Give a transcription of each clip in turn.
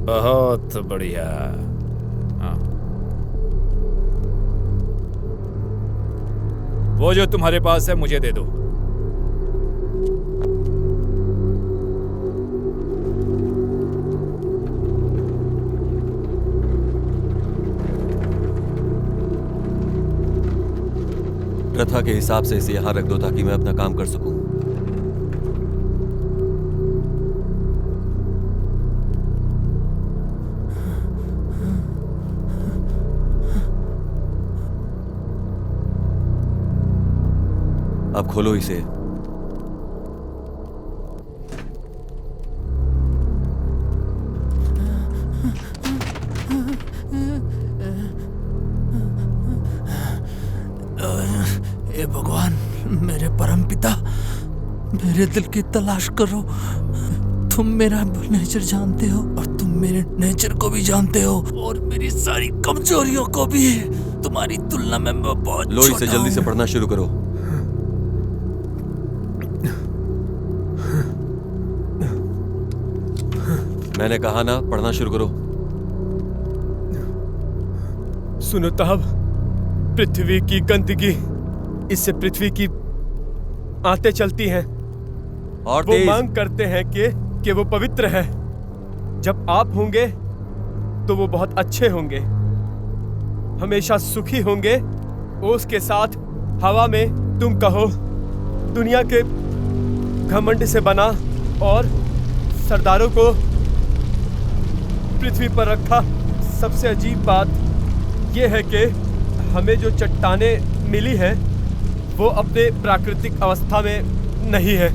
बहुत बढ़िया। हाँ। वो जो तुम्हारे पास है मुझे दे दो। प्रथा के हिसाब से इसे यहां रख दो ताकि मैं अपना काम कर सकूं। अब खोलो इसे। हे भगवान, मेरे परमपिता, मेरे दिल की तलाश करो। तुम मेरा नेचर जानते हो और तुम मेरे नेचर को भी जानते हो और मेरी सारी कमजोरियों को भी। तुम्हारी तुलना में मैं बहुत लो इसे जल्दी से हूं। पढ़ना शुरू करो। मैंने कहा ना, पढ़ना शुरू करो। सुनो ताब, पृथ्वी की गंदगी, इससे पृथ्वी की आंतें चलती हैं। और वो तेज। मांग करते हैं कि वो पवित्र है। जब आप होंगे तो वो बहुत अच्छे होंगे, हमेशा सुखी होंगे। ओस के साथ हवा में तुम कहो, दुनिया के घमंड से बना और सरदारों को पृथ्वी पर रखा। सबसे अजीब बात यह है कि हमें जो चट्टानें मिली हैं वो अपने प्राकृतिक अवस्था में नहीं है।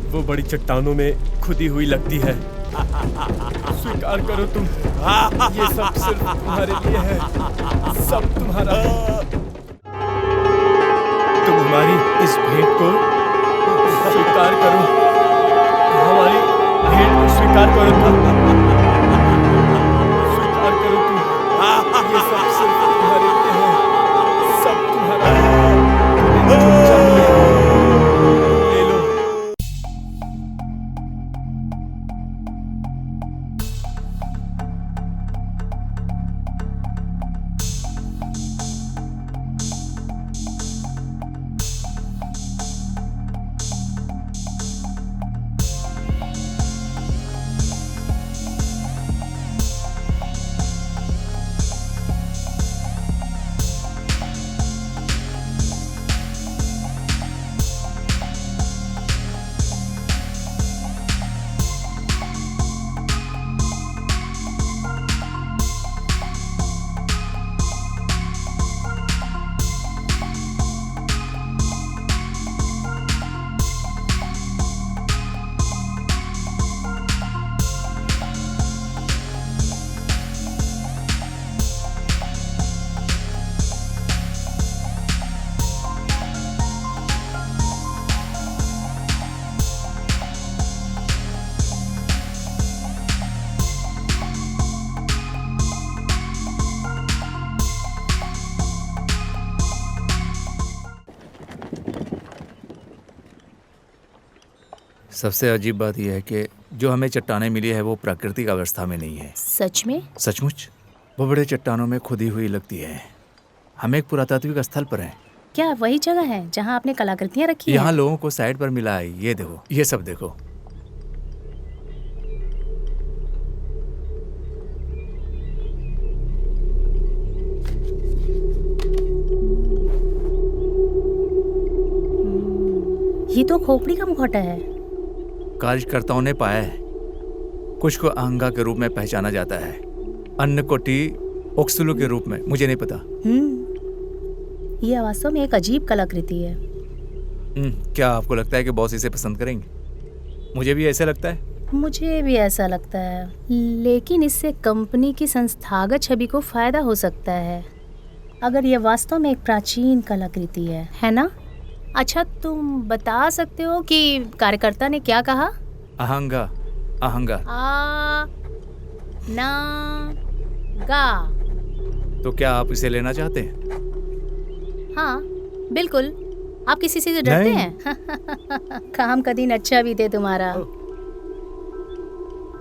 वो बड़ी चट्टानों में खुदी हुई लगती है। स्वीकार करो तुम, ये सब सिर्फ तुम्हारे लिए है, सब तुम्हारा है। तुम हमारी इस भेंट को स्वीकार करो, हमारी भेंट को स्वीकार करो तुम, स्वीकार करो तुम, ये सब सिर्फ तुम्हारे लिए है, सब तुम्हारा है। तुम्हें जो चाहिए ले लो। सबसे अजीब बात यह है कि जो हमें चट्टानें मिली है वो प्राकृतिक अवस्था में नहीं है। सच में? सचमुच वो बड़े चट्टानों में खुदी हुई लगती है। हम एक पुरातात्विक स्थल पर हैं। क्या वही जगह है जहाँ आपने कलाकृतियाँ रखी हैं? यहाँ लोगों को साइड पर मिला है। ये देखो, ये सब देखो। ये तो खोपड़ी का मुखौटा है। कार्यकर्ताओं ने पाया है, कुछ को आहंगा के रूप में पहचाना जाता है, अन्य को टी ओक्सुलू के रूप में। मुझे नहीं पता। यह वास्तव में एक अजीब कलाकृति है। क्या आपको लगता है कि बॉस इसे पसंद करेंगे? मुझे भी ऐसा लगता है। मुझे भी ऐसा लगता है, लेकिन इससे कंपनी की संस्थागत छवि को फायदा हो सकता है, अगर यह वास्तव में एक प्राचीन कलाकृति है ना? अच्छा, तुम बता सकते हो कि कार्यकर्ता ने क्या कहा? आहंगा, आहंगा। आ ना गा। तो क्या आप इसे लेना चाहते हैं? हाँ बिल्कुल। आप किसी से डरते हैं? काम का दिन अच्छा भी थे तुम्हारा।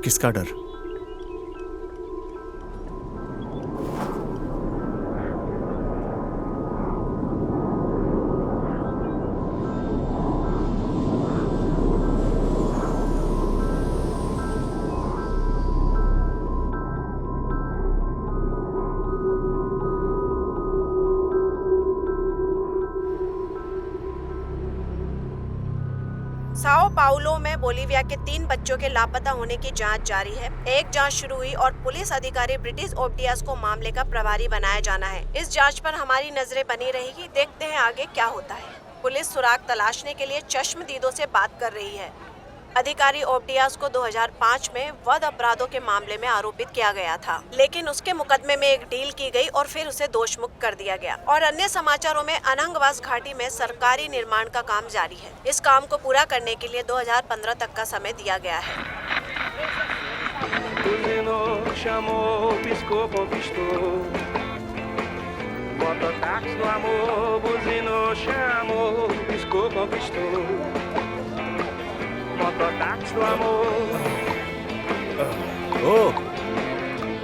किसका डर? साओ पाउलो में बोलीविया के 3 बच्चों के लापता होने की जांच जारी है। एक जांच शुरू हुई और पुलिस अधिकारी ब्रिटिश ओब्डियास को मामले का प्रभारी बनाया जाना है। इस जांच पर हमारी नजरें बनी रहेगी। देखते हैं आगे क्या होता है। पुलिस सुराग तलाशने के लिए चश्मदीदों से बात कर रही है। अधिकारी ओब्डियास को 2005 में वध अपराधों के मामले में आरोपित किया गया था, लेकिन उसके मुकदमे में एक डील की गई और फिर उसे दोषमुक्त कर दिया गया। और अन्य समाचारों में अनंगवास घाटी में सरकारी निर्माण का काम जारी है। इस काम को पूरा करने के लिए 2015 तक का समय दिया गया है।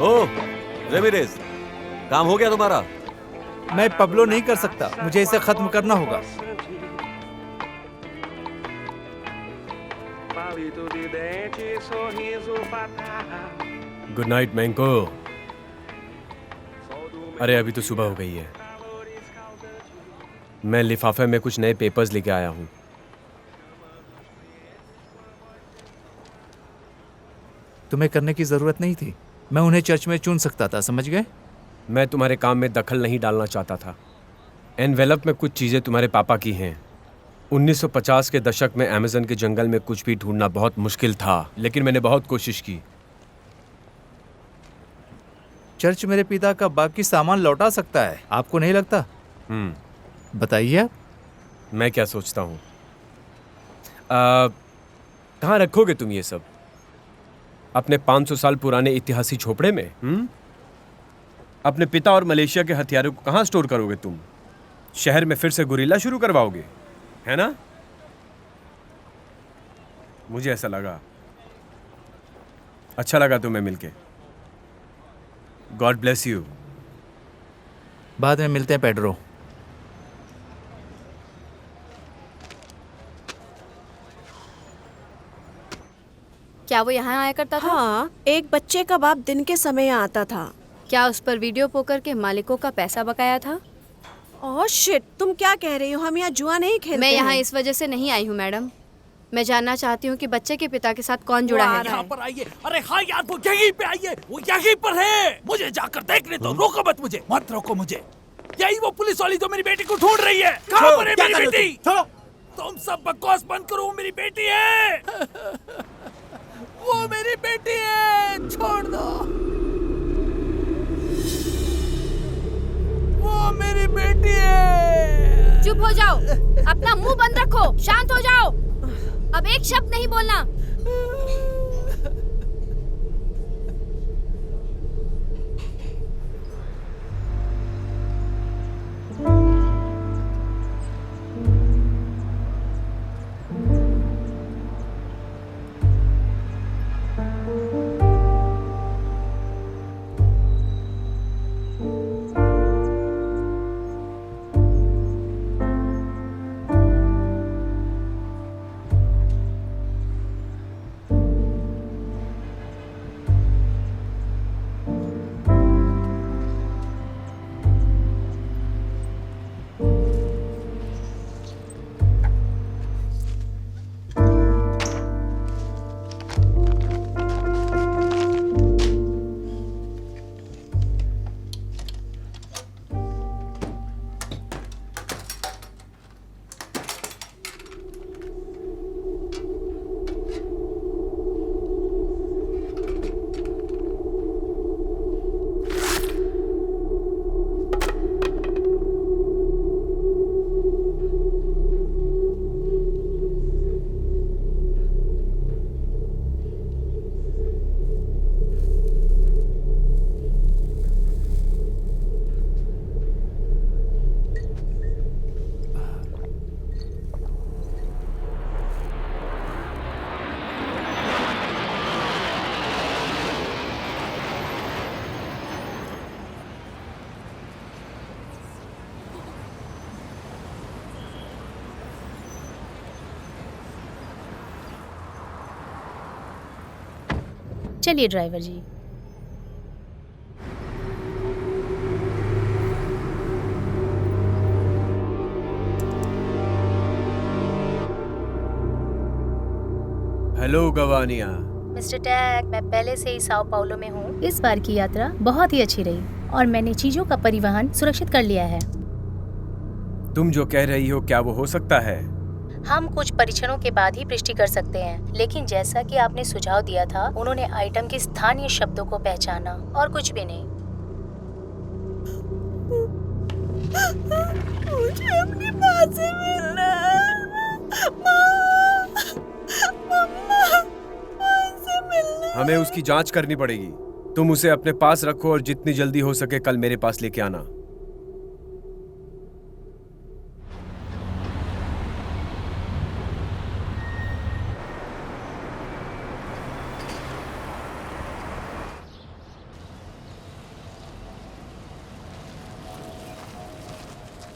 ओह रेमिरेज, काम हो गया तुम्हारा? मैं पब्लो नहीं कर सकता, मुझे इसे खत्म करना होगा। गुड नाइट मैंको। अरे अभी तो सुबह हो गई है। मैं लिफाफे में कुछ नए पेपर्स लेके आया हूँ। तुम्हें करने की जरूरत नहीं थी, मैं उन्हें चर्च में चुन सकता था, समझ गए? मैं तुम्हारे काम में दखल नहीं डालना चाहता था। एनवेलप में कुछ चीज़ें तुम्हारे पापा की हैं। 1950 के दशक में अमेज़न के जंगल में कुछ भी ढूंढना बहुत मुश्किल था, लेकिन मैंने बहुत कोशिश की। चर्च मेरे पिता का बाकी सामान लौटा सकता है, आपको नहीं लगता? बताइए आप। मैं क्या सोचता हूँ, कहाँ रखोगे तुम ये सब? अपने 500 साल पुराने इतिहासी झोपड़े में? अपने पिता और मलेशिया के हथियारों को कहाँ स्टोर करोगे तुम? शहर में फिर से गुरिल्ला शुरू करवाओगे, है ना? मुझे ऐसा लगा। अच्छा लगा तुम्हें मिलके। God bless you. बाद में मिलते हैं पेड्रो। क्या वो यहाँ आया करता था? हाँ, एक बच्चे का बाप दिन के समय यहाँ आता था। क्या उस पर वीडियो पोकर के मालिकों का पैसा बकाया था? ओह शिट, तुम क्या कह रही हो? हम यहाँ जुआ नहीं खेलते। मैं यहाँ हैं। इस वजह से नहीं आई हूँ मैडम। मैं जानना चाहती हूँ कि बच्चे के पिता के साथ कौन जुड़ा है। यहाँ पर आइए। अरे हाँ यार, वो यहीं पे आइए, वो यहीं पर है। मुझे जाकर देखने दो। रोको मत मुझे, मत रोको मुझे। यही वो पुलिस वाली जो मेरी बेटी को ढूंढ रही है। कहाँ पर है मेरी बेटी? तुम सब बकवास बंद करो, वो मेरी बेटी है। वो मेरी बेटी है, छोड़ दो। वो मेरी बेटी है। चुप हो जाओ, अपना मुंह बंद रखो, शांत हो जाओ। अब एक शब्द नहीं बोलना। चलिए ड्राइवर जी। हेलो गवानिया। मिस्टर टैग, मैं पहले से ही साओ पाउलो में हूँ। इस बार की यात्रा बहुत ही अच्छी रही और मैंने चीजों का परिवहन सुरक्षित कर लिया है। तुम जो कह रही हो क्या वो हो सकता है? हम कुछ परीक्षणों के बाद ही पुष्टि कर सकते हैं, लेकिन जैसा कि आपने सुझाव दिया था, उन्होंने आइटम के स्थानीय शब्दों को पहचाना और कुछ भी नहीं। मुझे अपनी माँ से मिलना है। मम्मा, मुझसे मिलना। हमें उसकी जांच करनी पड़ेगी। तुम उसे अपने पास रखो और जितनी जल्दी हो सके कल मेरे पास लेके आना।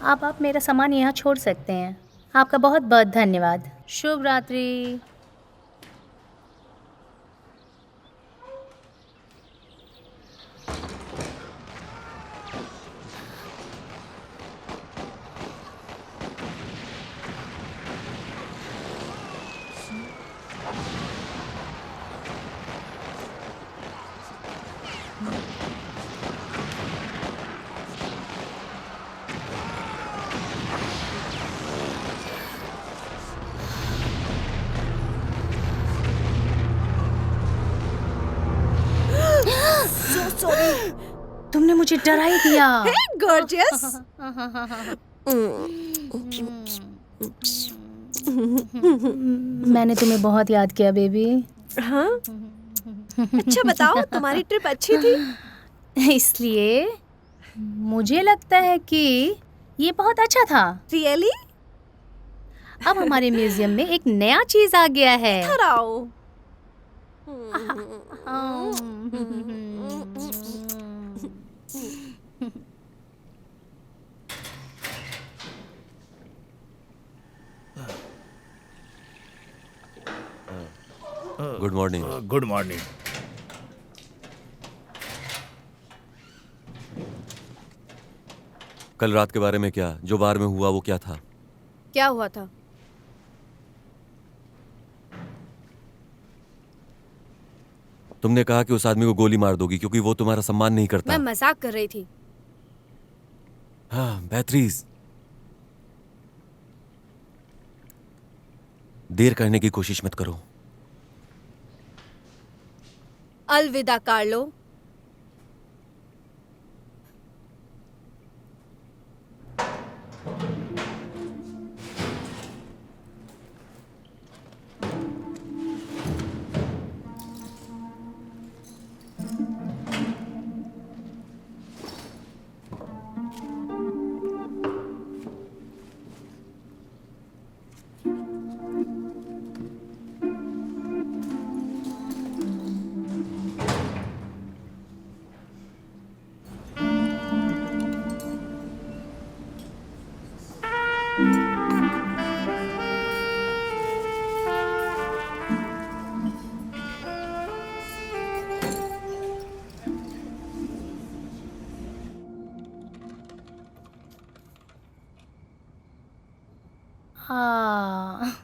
आप मेरा सामान यहाँ छोड़ सकते हैं। आपका बहुत बहुत धन्यवाद। शुभ रात्रि। तुमने मुझे डरा ही दिया। गॉर्जियस। मैंने तुम्हें बहुत याद किया बेबी। हाँ? अच्छा बताओ, तुम्हारी ट्रिप अच्छी थी? इसलिए मुझे लगता है कि ये बहुत अच्छा था। रियली? अब हमारे म्यूजियम में एक नया चीज आ गया है। इधर आओ। Good morning. Good morning. कल रात के बारे में क्या, जो बार में हुआ वो क्या था? क्या हुआ था? तुमने कहा कि उस आदमी को गोली मार दोगी क्योंकि वो तुम्हारा सम्मान नहीं करता। मैं मजाक कर रही थी। हाँ, बेहतरीन। देर करने की कोशिश मत करो। अलविदा कार्लो।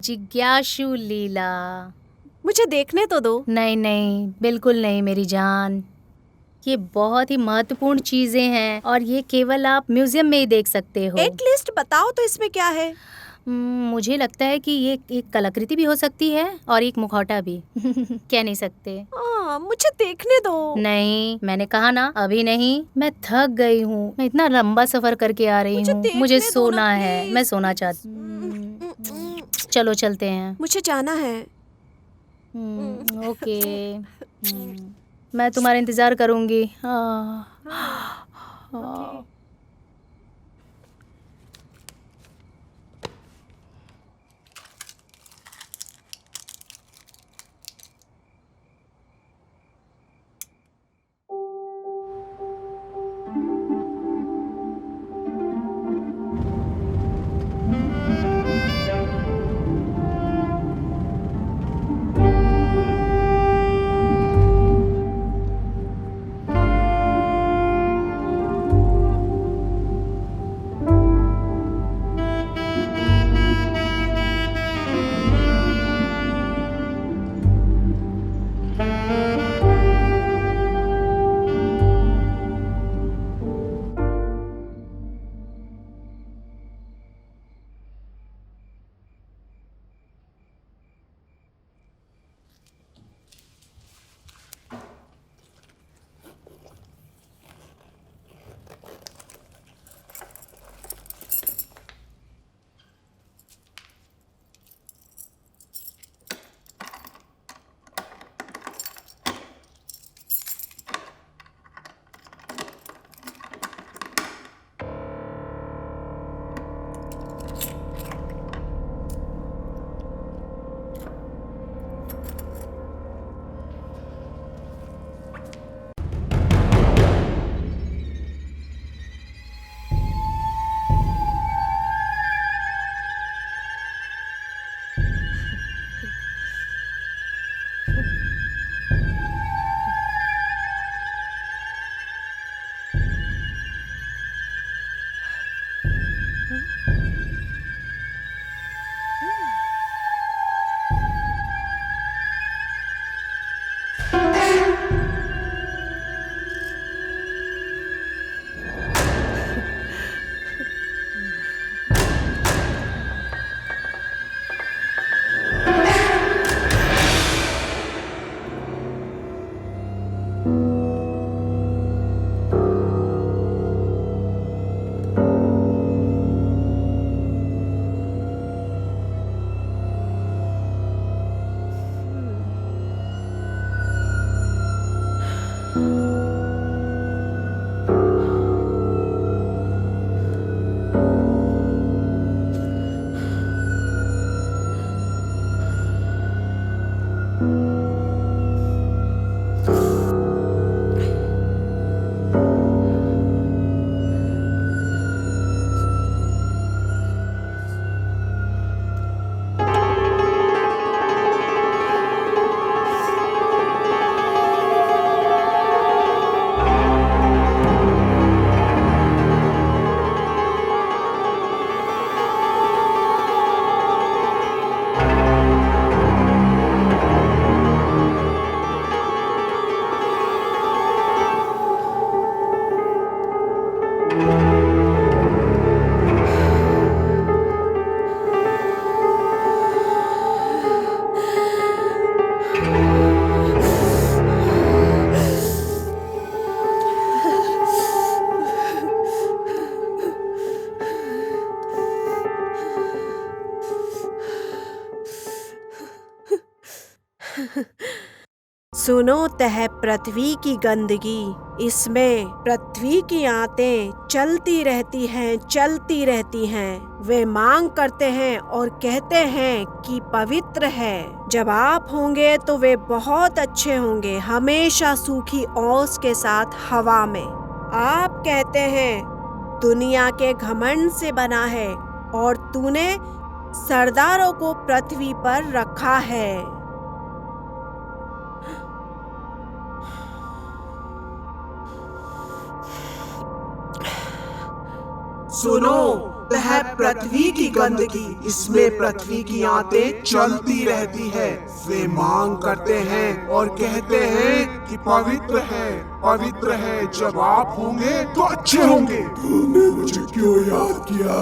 जिज्ञासु लीला। मुझे देखने तो दो। नहीं नहीं, बिल्कुल नहीं मेरी जान। ये बहुत ही महत्वपूर्ण चीजें हैं और ये केवल आप म्यूजियम में ही देख सकते हो। एक लिस्ट बताओ तो इसमें क्या है? मुझे लगता है कि ये एक कलाकृति भी हो सकती है और एक मुखौटा भी। कह नहीं सकते। मुझे देखने दो। नहीं, मैंने कहा ना अभी नहीं। मैं थक गई हूँ, मैं इतना लंबा सफर करके आ रही हूँ। मुझे सोना है, मैं सोना चाहती। चलो चलते हैं। मुझे जाना है। ओके। मैं तुम्हारा इंतजार करूंगी। सुनो तह पृथ्वी की गंदगी, इसमें पृथ्वी की आंतें चलती रहती हैं। वे मांग करते हैं और कहते हैं कि पवित्र है। जब आप होंगे तो वे बहुत अच्छे होंगे, हमेशा सूखी ओस के साथ हवा में। आप कहते हैं दुनिया के घमंड से बना है और तूने सरदारों को पृथ्वी पर रखा है। सुनो वह पृथ्वी की गंदगी, इसमें पृथ्वी की आंतें चलती रहती है। वे मांग करते हैं और कहते हैं कि पवित्र है। जब आप होंगे तो अच्छे होंगे। तुमने मुझे क्यों याद किया?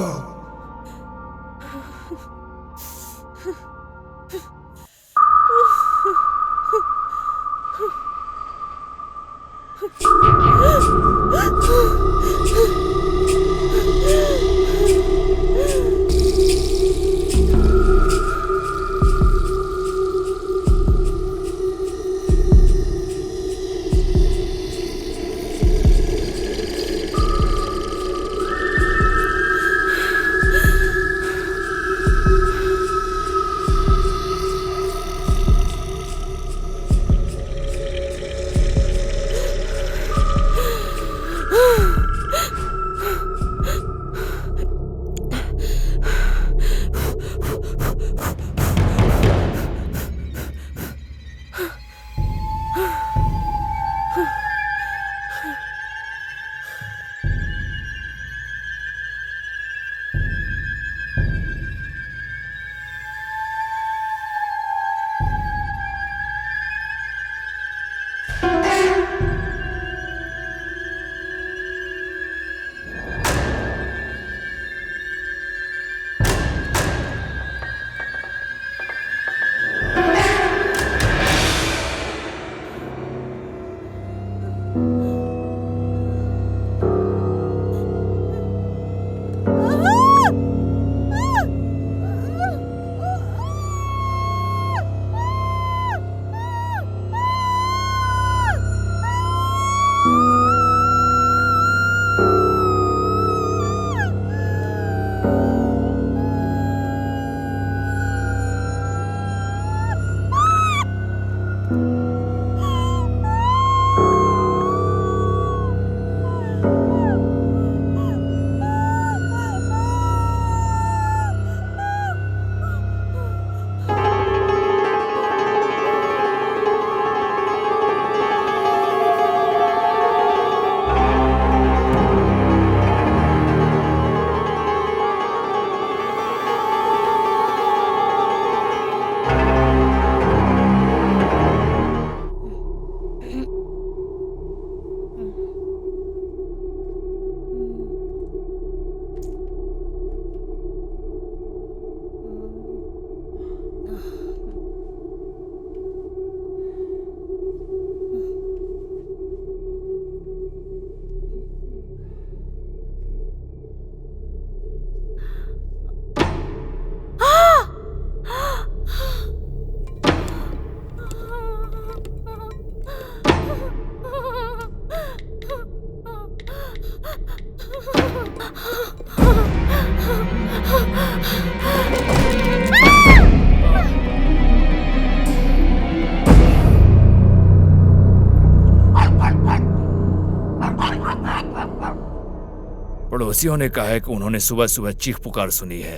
पड़ोसियों ने कहा है कि उन्होंने सुबह सुबह चीख पुकार सुनी है।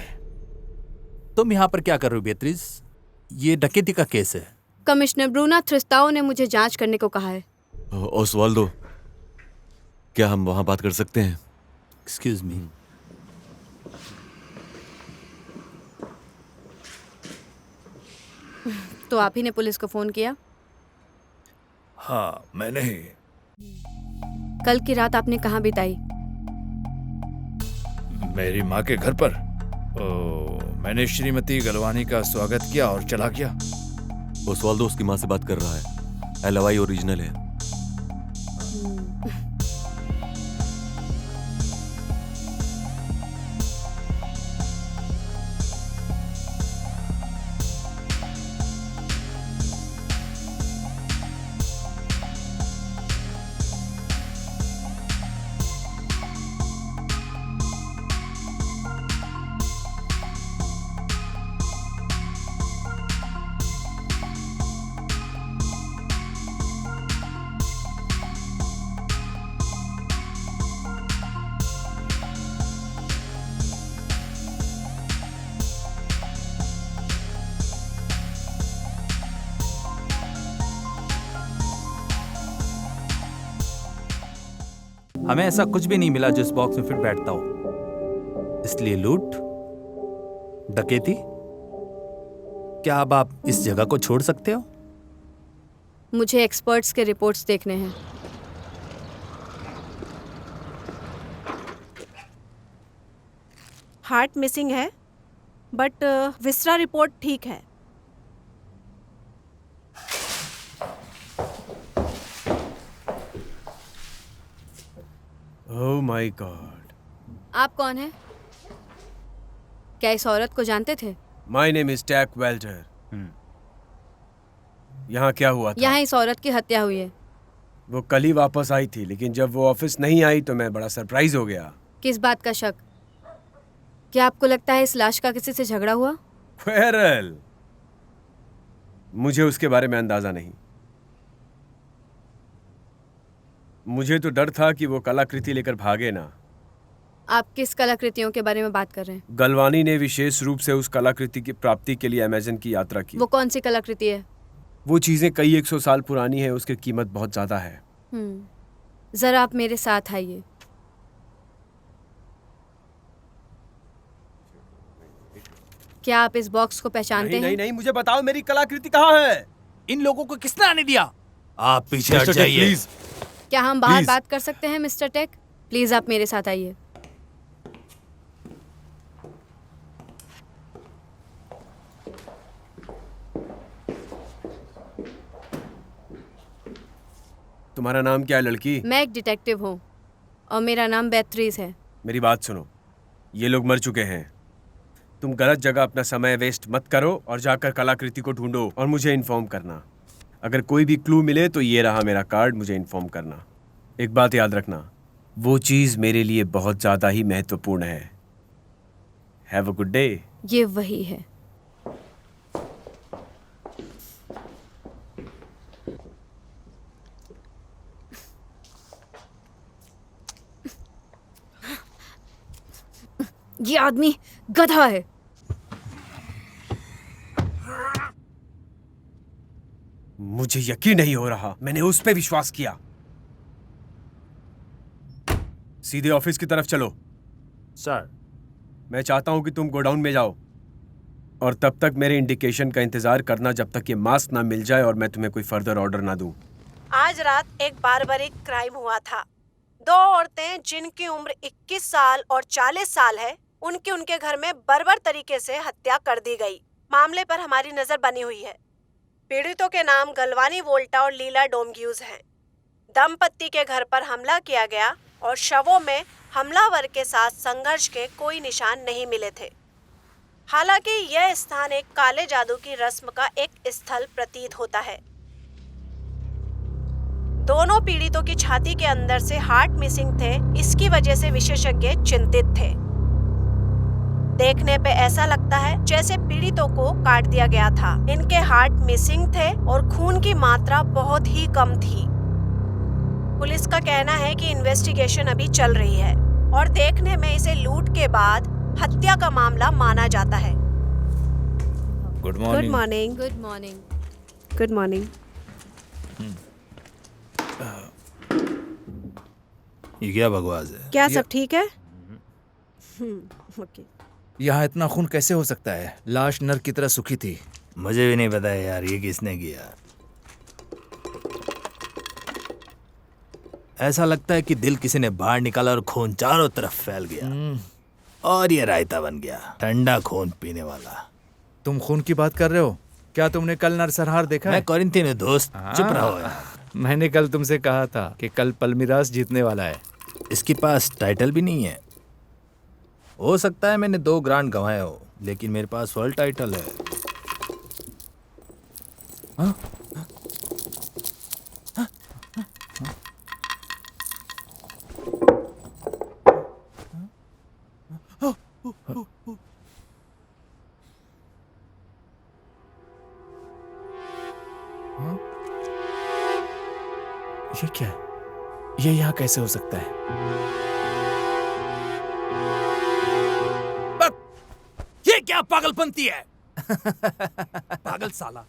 तुम यहाँ पर क्या कर रहे हो बेत्रिस? ये डकैती का केस है। कमिश्नर ब्रूना थ्रिस्ताओ ने मुझे जांच करने को कहा है। ओसवाल्डो, क्या हम वहां बात कर सकते हैं? Excuse me. तो आप ही ने पुलिस को फोन किया? हाँ, मैंने ही। कल की रात आपने कहाँ बिताई? मेरी माँ के घर पर। मैंने श्रीमती गलवानी का स्वागत किया और चला गया। ओसवाल्डो उसकी माँ से बात कर रहा है। एलवाई ओरिजिनल है। हमें ऐसा कुछ भी नहीं मिला जो इस बॉक्स में फिट बैठता हो, इसलिए लूट, डकैती। क्या अब आप इस जगह को छोड़ सकते हो? मुझे एक्सपर्ट्स के रिपोर्ट्स देखने हैं। हार्ट मिसिंग है, बट विस्रा रिपोर्ट ठीक है। Oh my god. आप कौन हैं? क्या इस औरत को जानते थे? My name is Tack Welter. यहाँ क्या हुआ था? यहाँ इस औरत की हत्या हुई है। वो कल ही वापस आई थी, लेकिन जब वो ऑफिस नहीं आई तो मैं बड़ा सरप्राइज हो गया। किस बात का शक? क्या आपको लगता है इस लाश का किसी से झगड़ा हुआ? वेल, मुझे उसके बारे में अंदाजा नहीं। मुझे तो डर था कि वो कलाकृति लेकर भागे ना। आप किस कलाकृतियों के बारे में बात कर रहे हैं? गलवानी ने विशेष रूप से उस कलाकृति की प्राप्ति के लिए अमेज़न की यात्रा की। वो कौन सी कलाकृति है? वो चीजें कई 100 साल पुरानी है, उसकी कीमत बहुत ज्यादा है। जरा आप मेरे साथ आइए। क्या आप इस बॉक्स को पहचानते हैं? नहीं, नहीं, मुझे बताओ मेरी कलाकृति कहाँ है? इन लोगों को किसने आने दिया? आप पीछे हट जाइए। प्लीज। क्या हम बाहर Please. बात कर सकते हैं मिस्टर टेक? प्लीज आप मेरे साथ आइए। तुम्हारा नाम क्या है लड़की? मैं एक डिटेक्टिव हूँ और मेरा नाम बेथरीज है। मेरी बात सुनो, ये लोग मर चुके हैं। तुम गलत जगह अपना समय वेस्ट मत करो और जाकर कलाकृति को ढूंढो और मुझे इन्फॉर्म करना। अगर कोई भी क्लू मिले तो ये रहा मेरा कार्ड, मुझे इन्फॉर्म करना। एक बात याद रखना, वो चीज मेरे लिए बहुत ज्यादा ही महत्वपूर्ण है। Have a good day. ये वही है। ये आदमी गधा है। मुझे यकीन नहीं हो रहा, मैंने उस पे विश्वास किया। सीधे ऑफिस की तरफ चलो। सर, मैं चाहता हूं कि तुम गोडाउन में जाओ और तब तक मेरे इंडिकेशन का इंतजार करना जब तक ये मास्क ना मिल जाए और मैं तुम्हें कोई फर्दर ऑर्डर ना दूं। आज रात एक बारबरिक क्राइम हुआ था। 2 औरतें जिनकी उम्र 21 साल और 40 साल है, उनके घर में बर्बर तरीके से हत्या कर दी गई। मामले पर हमारी नजर बनी हुई है। पीड़ितों के नाम गलवानी वोल्टा और लीला डोमग्यूज हैं। दंपत्ति के घर पर हमला किया गया और शवों में हमलावर के साथ संघर्ष के कोई निशान नहीं मिले थे। हालांकि यह स्थान एक काले जादू की रस्म का एक स्थल प्रतीत होता है। दोनों पीड़ितों की छाती के अंदर से हार्ट मिसिंग थे, इसकी वजह से विशेषज्ञ चिंतित थे। देखने पे ऐसा लगता है जैसे पीड़ितों को काट दिया गया था। इनके हार्ट मिसिंग थे और खून की मात्रा बहुत ही कम थी। पुलिस का कहना है कि इन्वेस्टिगेशन अभी चल रही है और देखने में इसे लूट के बाद हत्या का मामला माना जाता है। Good good morning. Morning. Good morning. Good morning. ये क्या बकवास है? क्या सब ठीक है? ओके। यहाँ इतना खून कैसे हो सकता है? लाश नर की तरह सूखी थी। मुझे भी नहीं पता है यार, ये किसने किया। ऐसा लगता है कि दिल किसी ने बाहर निकाला और खून चारों तरफ फैल गया और ये रायता बन गया, ठंडा खून पीने वाला। तुम खून की बात कर रहे हो? क्या तुमने कल नरसंहार देखा मैं है? कोरिंथियन हूँ दोस्त, चुप रहो यार। मैंने कल तुमसे कहा था कि कल पल्मीरास जीतने वाला है। इसके पास टाइटल भी नहीं है। हो सकता है मैंने 2 ग्रांड गंवाए हो, लेकिन मेरे पास वर्ल्ड टाइटल है। हाँ? ये क्या है? ये यहाँ कैसे हो सकता है? ये क्या पागलपंती है? पागल साला।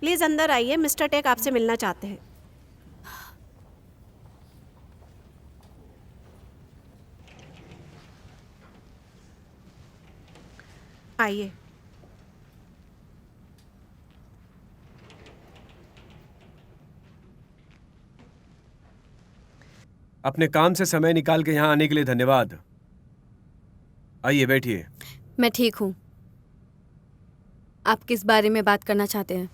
प्लीज अंदर आइए, मिस्टर टेक आपसे मिलना चाहते हैं। आइए। अपने काम से समय निकाल के यहाँ आने के लिए धन्यवाद। आइए बैठिए। मैं ठीक हूँ। आप किस बारे में बात करना चाहते हैं?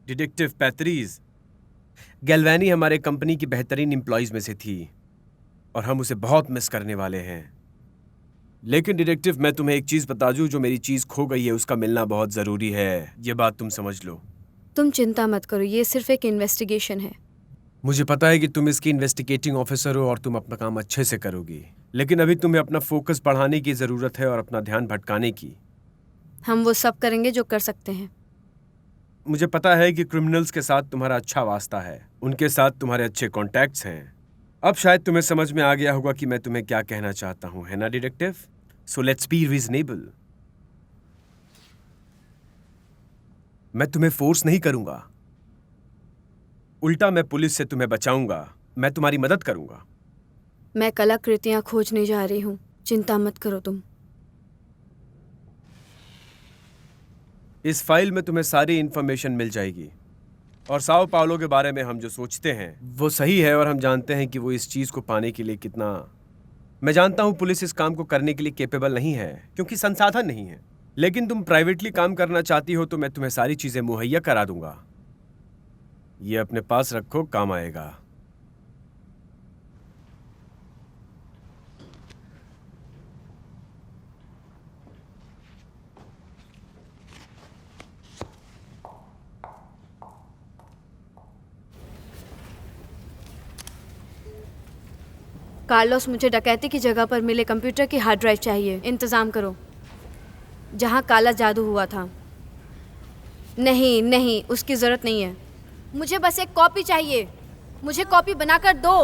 डिटेक्टिव पैत्रीज, गैल्वानी हमारे कंपनी की बेहतरीन एम्प्लॉयज में से थी और हम उसे बहुत मिस करने वाले हैं। लेकिन डिटेक्टिव, मैं तुम्हें एक चीज बता दूं, जो मेरी चीज खो गई है उसका मिलना बहुत जरूरी है। ये बात तुम समझ लो। तुम चिंता मत करो, ये सिर्फ एक इन्वेस्टिगेशन है। मुझे पता है कि तुम इसकी इन्वेस्टिगेटिंग ऑफिसर हो और तुम अपना काम अच्छे से करोगी, लेकिन अभी तुम्हें अपना फोकस बढ़ाने की जरूरत है और अपना ध्यान भटकाने की। हम वो सब करेंगे जो कर सकते हैं। मुझे पता है कि क्रिमिनल्स के साथ तुम्हारा अच्छा वास्ता है, उनके साथ तुम्हारे अच्छे कॉन्टैक्ट्स हैं। अब शायद तुम्हें समझ में आ गया होगा कि मैं तुम्हें क्या कहना चाहता हूं, है ना detective? So let's be reasonable. मैं तुम्हें फोर्स नहीं करूंगा, उल्टा मैं पुलिस से तुम्हें बचाऊंगा। मैं तुम्हारी मदद करूंगा। मैं कलाकृतियां खोजने जा रही हूँ, चिंता मत करो तुम। इस फाइल में तुम्हें सारी इंफॉर्मेशन मिल जाएगी और साओ पाउलो के बारे में हम जो सोचते हैं वो सही है, और हम जानते हैं कि वो इस चीज को पाने के लिए कितना। मैं जानता हूं पुलिस इस काम को करने के लिए कैपेबल नहीं है क्योंकि संसाधन नहीं है, लेकिन तुम प्राइवेटली काम करना चाहती हो तो मैं तुम्हें सारी चीजें मुहैया करा दूंगा। ये अपने पास रखो, काम आएगा। कार्लोस, मुझे डकैती की जगह पर मिले कंप्यूटर की हार्ड ड्राइव चाहिए। इंतज़ाम करो, जहाँ काला जादू हुआ था। नहीं नहीं, उसकी ज़रूरत नहीं है। मुझे बस एक कॉपी चाहिए। मुझे कॉपी बनाकर दो।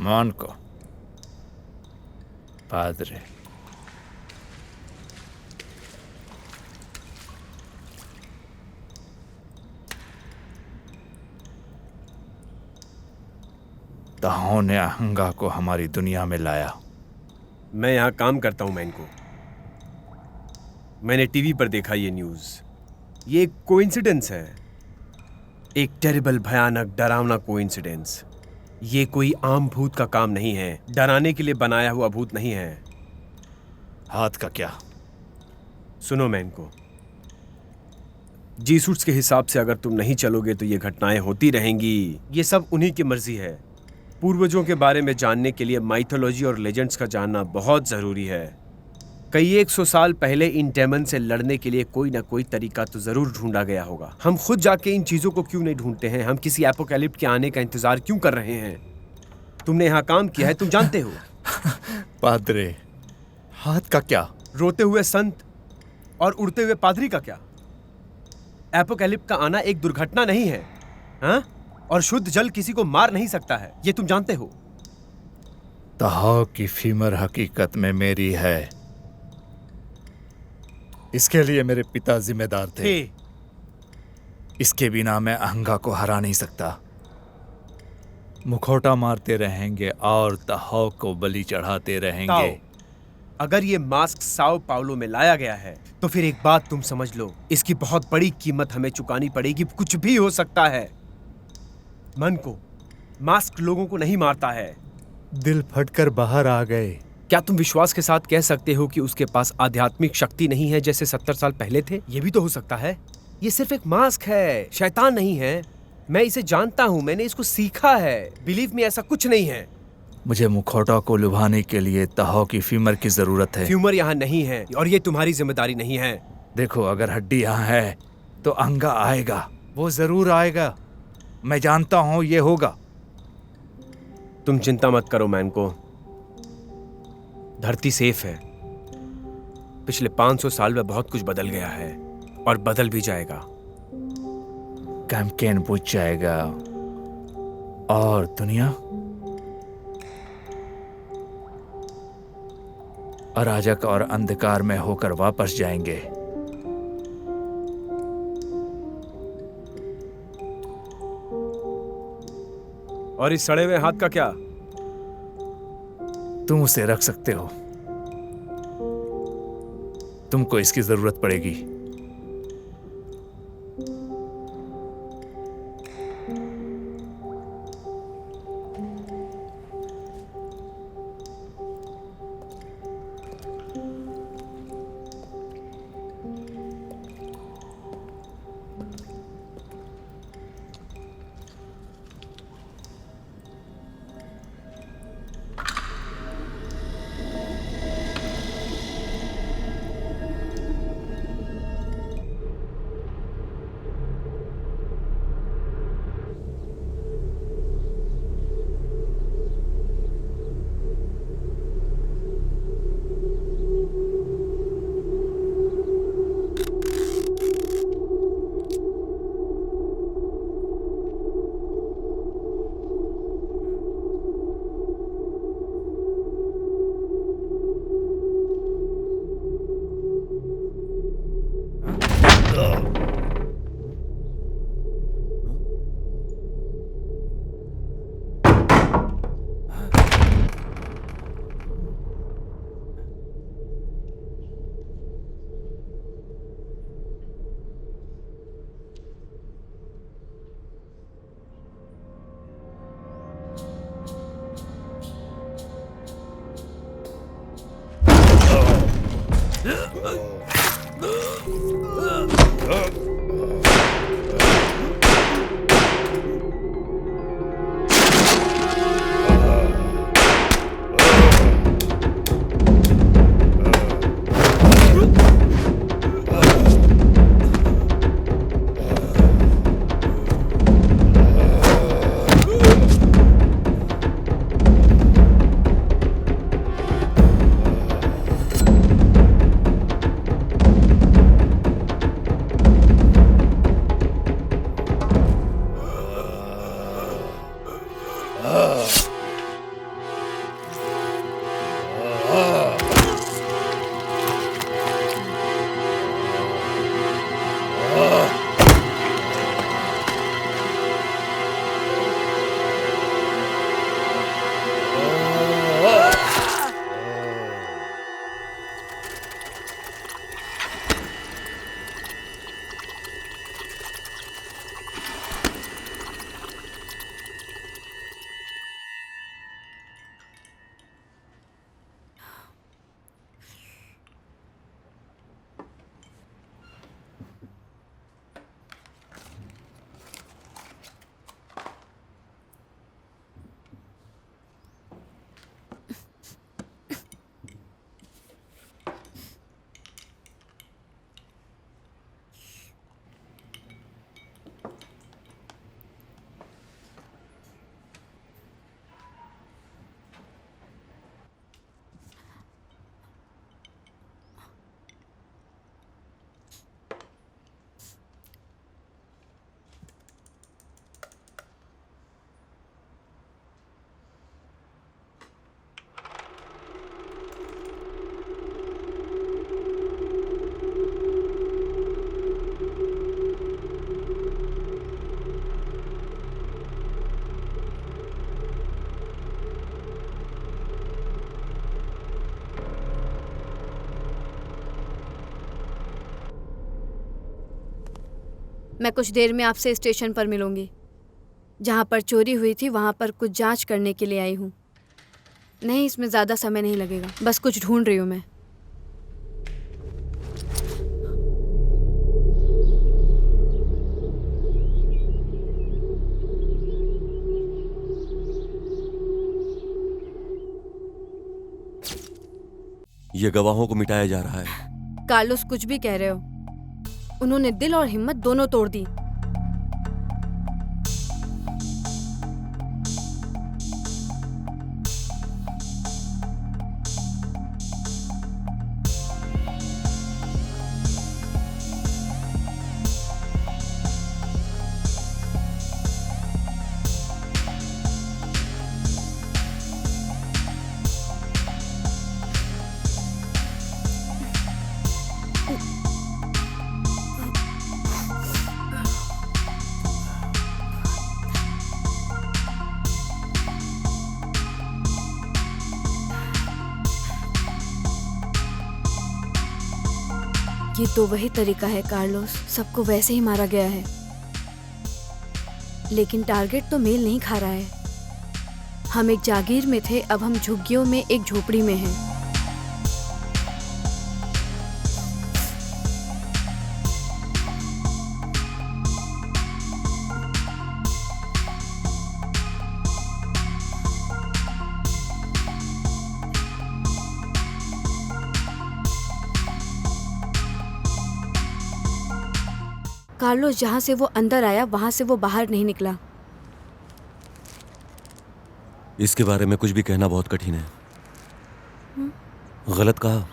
Manco. Padre. ताहों ने अहंगा को हमारी दुनिया में लाया। मैं यहाँ काम करता हूँ मैनको। मैंने टीवी पर देखा ये न्यूज़। ये एक कोइंसिडेंस है, एक टेरिबल, भयानक, डरावना कोइंसिडेंस। ये कोई आम भूत का काम नहीं है, डराने के लिए बनाया हुआ भूत नहीं है। हाथ का क्या? सुनो मैनको, जीसस के हिसाब से अगर तुम नहीं चलोगे तो ये घटनाएं होती रहेंगी। ये सब उन्हीं की मर्जी है। पूर्वजों के बारे में जानने के लिए माइथोलॉजी और लेजेंड्स का जानना बहुत जरूरी है। कई 100 साल पहले इन डेमन से लड़ने के लिए कोई ना कोई तरीका तो जरूर ढूंढा गया होगा। हम खुद जाके इन चीजों को क्यों नहीं ढूंढते हैं? हम किसी एपोकैलिप्स के आने का इंतजार क्यों कर रहे हैं? तुमने यहाँ काम किया है, तुम जानते हो। पादरे, हाथ का क्या? रोते हुए संत और उड़ते हुए पादरी का क्या? एपोकैलिप्स का आना एक दुर्घटना नहीं है, हाँ? और शुद्ध जल किसी को मार नहीं सकता है, ये तुम जानते हो। ताहो की फीमर हकीकत में मेरी है। इसके लिए मेरे पिता जिम्मेदार थे। इसके बिना मैं अहंगा को हरा नहीं सकता। मुखौटा मारते रहेंगे और ताहो को बलि चढ़ाते रहेंगे। अगर ये मास्क साओ पाउलो में लाया गया है तो फिर एक बात तुम समझ लो, इसकी बहुत बड़ी कीमत हमें चुकानी पड़ेगी। कुछ भी हो सकता है। मन को मास्क लोगों को नहीं मारता है। दिल फटकर बाहर आ गए। क्या तुम विश्वास के साथ कह सकते हो कि उसके पास आध्यात्मिक शक्ति नहीं है जैसे 70 साल पहले थे? ये भी तो हो सकता है। ये सिर्फ एक मास्क है, शैतान नहीं है। मैं इसे जानता हूँ, मैंने इसको सीखा है। बिलीव मी, ऐसा कुछ नहीं है। मुझे मुखौटा को लुभाने के लिए ताहो की फीमर की जरूरत है। फ्यूमर यहाँ नहीं है और ये तुम्हारी जिम्मेदारी नहीं है। देखो, अगर हड्डी यहाँ है तो अहंगा आएगा। वो जरूर आएगा। मैं जानता हूँ ये होगा। तुम चिंता मत करो मैनको, धरती सेफ है। पिछले 500 साल में बहुत कुछ बदल गया है और बदल भी जाएगा। कैम्पकेन बुझ जाएगा और दुनिया अराजक और अंधकार में होकर वापस जाएंगे। और इस सड़े हुए हाथ का क्या? तुम उसे रख सकते हो। तुमको इसकी जरूरत पड़ेगी। मैं कुछ देर में आपसे स्टेशन पर मिलूंगी। जहाँ पर चोरी हुई थी वहाँ पर कुछ जांच करने के लिए आई हूँ। नहीं, इसमें ज़्यादा समय नहीं लगेगा, बस कुछ ढूंढ रही हूँ मैं। ये गवाहों को मिटाया जा रहा है। कार्लोस, कुछ भी कह रहे हो, उन्होंने दिल और हिम्मत दोनों तोड़ दी। ये तो वही तरीका है कार्लोस, सबको वैसे ही मारा गया है। लेकिन टारगेट तो मेल नहीं खा रहा है। हम एक जागीर में थे, अब हम झुग्गियों में एक झोपड़ी में हैं। कार्लोस, जहाँ से वो अंदर आया वहाँ से वो बाहर नहीं निकला। इसके बारे में कुछ भी कहना बहुत कठिन है। गलत कहा?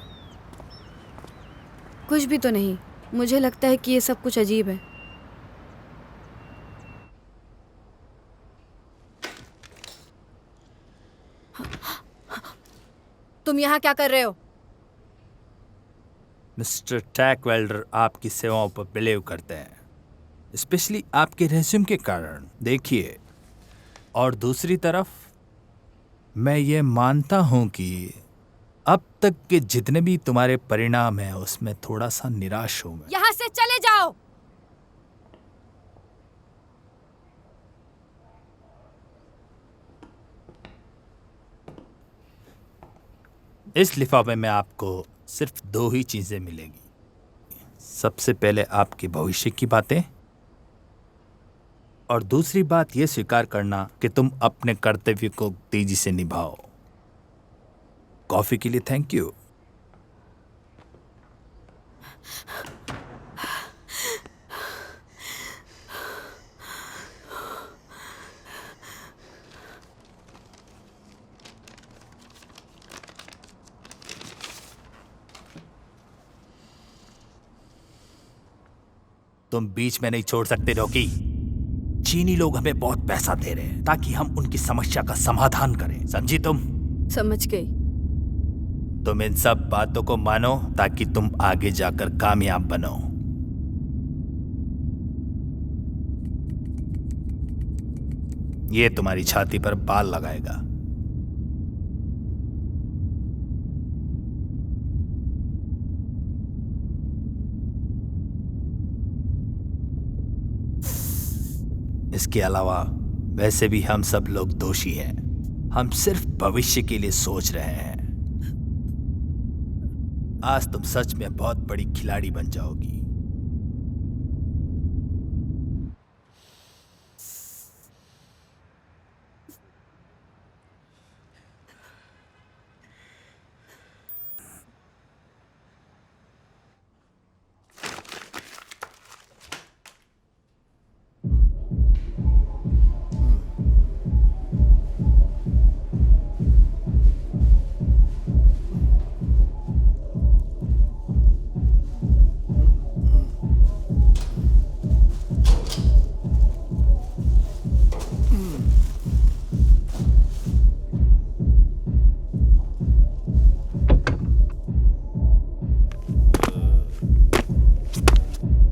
कुछ भी तो नहीं, मुझे लगता है कि ये सब कुछ अजीब है। तुम यहाँ क्या कर रहे हो? मिस्टर टैक वेल्डर आपकी सेवाओं पर बिलीव करते हैं, स्पेशली आपके रेज्यूम के कारण। देखिए, और दूसरी तरफ मैं ये मानता हूं कि अब तक के जितने भी तुम्हारे परिणाम हैं उसमें थोड़ा सा निराश हूं मैं। यहाँ से चले जाओ। इस लिफाफे में आपको सिर्फ 2 ही चीजें मिलेगी। सबसे पहले आपके भविष्य की बातें, और दूसरी बात यह स्वीकार करना कि तुम अपने कर्तव्य को तेजी से निभाओ। कॉफी के लिए थैंक यू। तुम बीच में नहीं छोड़ सकते रॉकी। चीनी लोग हमें बहुत पैसा दे रहे हैं ताकि हम उनकी समस्या का समाधान करें, समझी तुम? समझ गई। तुम इन सब बातों को मानो ताकि तुम आगे जाकर कामयाब बनो। ये तुम्हारी छाती पर बाल लगाएगा। इसके अलावा वैसे भी हम सब लोग दोषी हैं। हम सिर्फ भविष्य के लिए सोच रहे हैं। आज तुम सच में बहुत बड़ी खिलाड़ी बन जाओगी।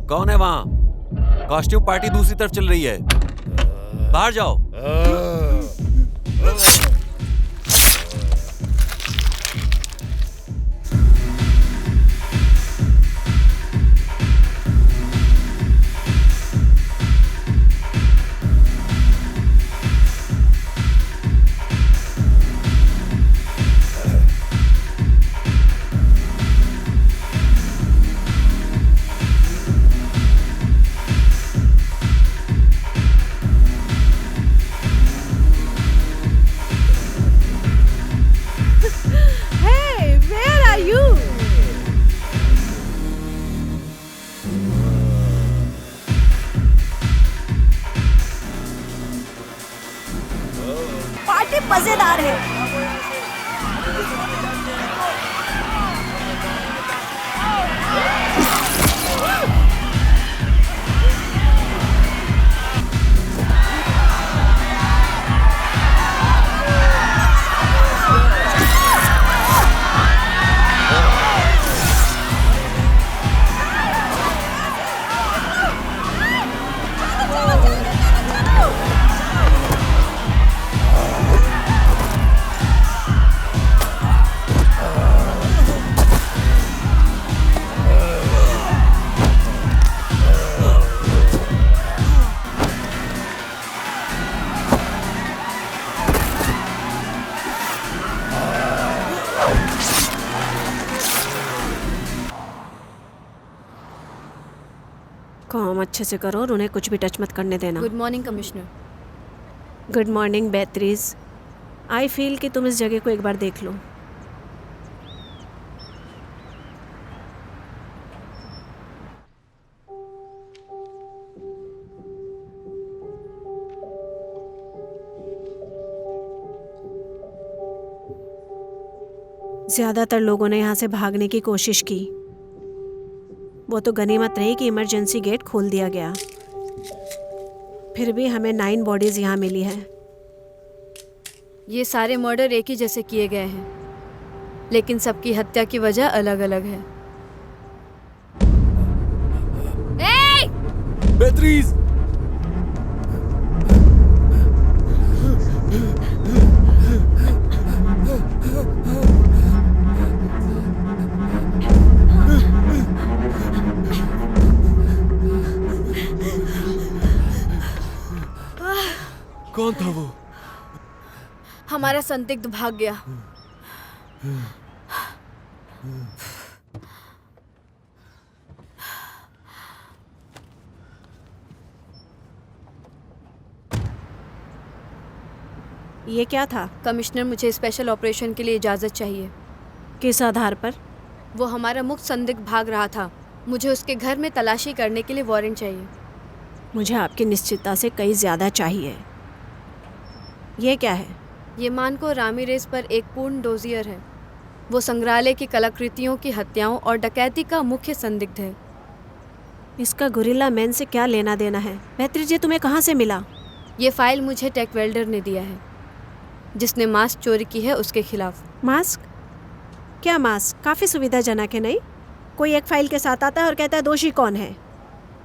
कौन है वहां? कॉस्ट्यूम पार्टी दूसरी तरफ चल रही है, बाहर जाओ। बहुत ही मजेदार है। काम अच्छे से करो और उन्हें कुछ भी टच मत करने देना। Good morning commissioner. Good morning Beatriz. I feel कि तुम इस जगह को एक बार देख लो। ज्यादातर लोगों ने यहाँ से भागने की कोशिश की। वो तो गनीमत रही कि इमरजेंसी गेट खोल दिया गया। फिर भी हमें 9 बॉडीज यहाँ मिली है। ये सारे मर्डर एक ही जैसे किए गए हैं, लेकिन सबकी हत्या की वजह अलग अलग है। बेत्रीज! कौन था वो? हमारा संदिग्ध भाग गया। ये क्या था? कमिश्नर, मुझे स्पेशल ऑपरेशन के लिए इजाज़त चाहिए। किस आधार पर? वो हमारा मुख्य संदिग्ध भाग रहा था। मुझे उसके घर में तलाशी करने के लिए वारंट चाहिए। मुझे आपकी निश्चितता से कहीं ज़्यादा चाहिए। ये क्या है? ये मानको रामीरेज पर एक पूर्ण डोजियर है। वो संग्रहालय की कलाकृतियों की हत्याओं और डकैती का मुख्य संदिग्ध है। इसका गुरिल्ला मैन से क्या लेना देना है? बेत्रीज, ये तुम्हें कहाँ से मिला? ये फाइल मुझे टेक वेल्डर ने दिया है, जिसने मास्क चोरी की है उसके खिलाफ। मास्क? क्या मास्क? काफ़ी सुविधाजनक है, नहीं? कोई एक फाइल के साथ आता है और कहता है दोषी कौन है।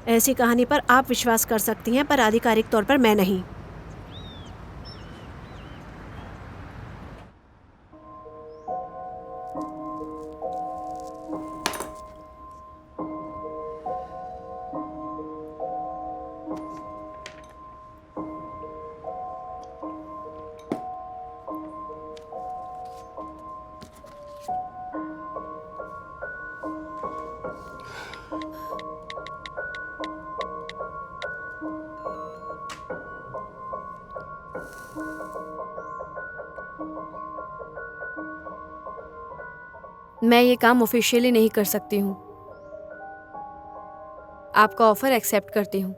ऐसी कहानी पर आप विश्वास कर सकती हैं, पर आधिकारिक तौर पर मैं नहीं। मैं ये काम ऑफिशियली नहीं कर सकती हूँ। आपका ऑफर एक्सेप्ट करती हूँ।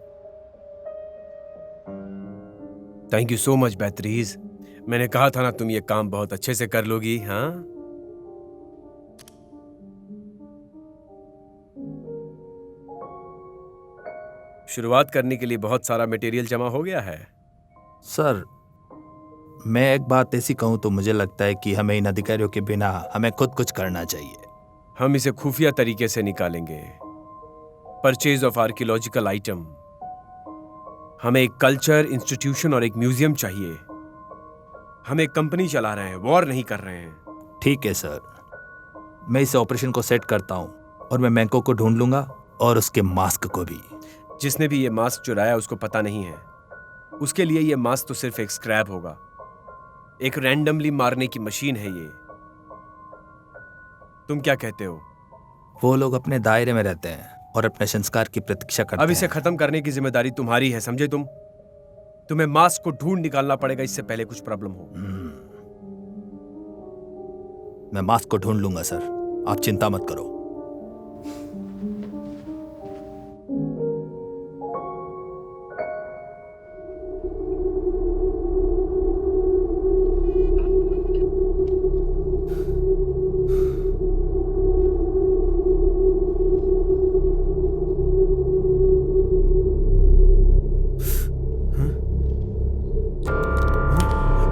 Thank you so much Beatriz. मैंने कहा था ना, तुम ये काम बहुत अच्छे से कर लोगी। हाँ, शुरुआत करने के लिए बहुत सारा मटेरियल जमा हो गया है। सर, मैं एक बात ऐसी कहूँ तो मुझे लगता है कि हमें इन अधिकारियों के बिना हमें खुद कुछ करना चाहिए। हम इसे खुफिया तरीके से निकालेंगे। Purchase of archaeological item. हमें एक कल्चर इंस्टीट्यूशन और एक म्यूजियम चाहिए। हम एक कंपनी चला रहे हैं, वॉर नहीं कर रहे हैं। ठीक है सर, मैं इस ऑपरेशन को सेट करता हूँ और मैं मैंको को ढूंढ लूंगा और उसके मास्क को भी। जिसने भी ये मास्क चुराया उसको पता नहीं है। उसके लिए ये मास्क तो सिर्फ एक स्क्रैप होगा, एक रैंडमली मारने की मशीन है ये। तुम क्या कहते हो? वो लोग अपने दायरे में रहते हैं और अपने संस्कार की प्रतीक्षा करते हैं। अब इसे खत्म करने की जिम्मेदारी तुम्हारी है, समझे तुम? तुम्हें मास्क को ढूंढ निकालना पड़ेगा इससे पहले कुछ प्रॉब्लम हो। मैं मास्क को ढूंढ लूंगा सर, आप चिंता मत करो।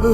मैं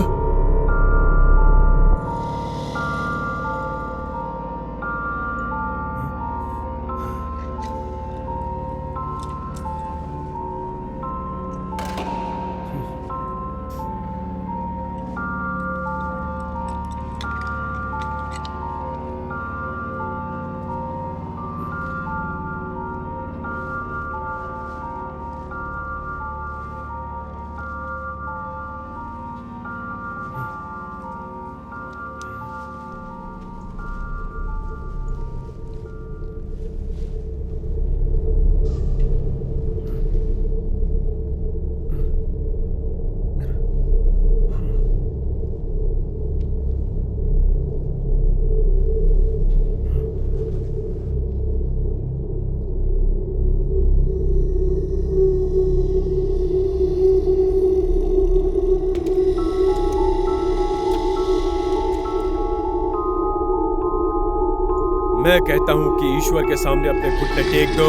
कहता हूं कि ईश्वर के सामने अपने घुटने टेक दो।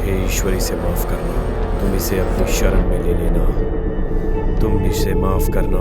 हे ईश्वर, इसे माफ करना, तुम इसे अपनी शरण में ले लेना, तुम इसे माफ करना।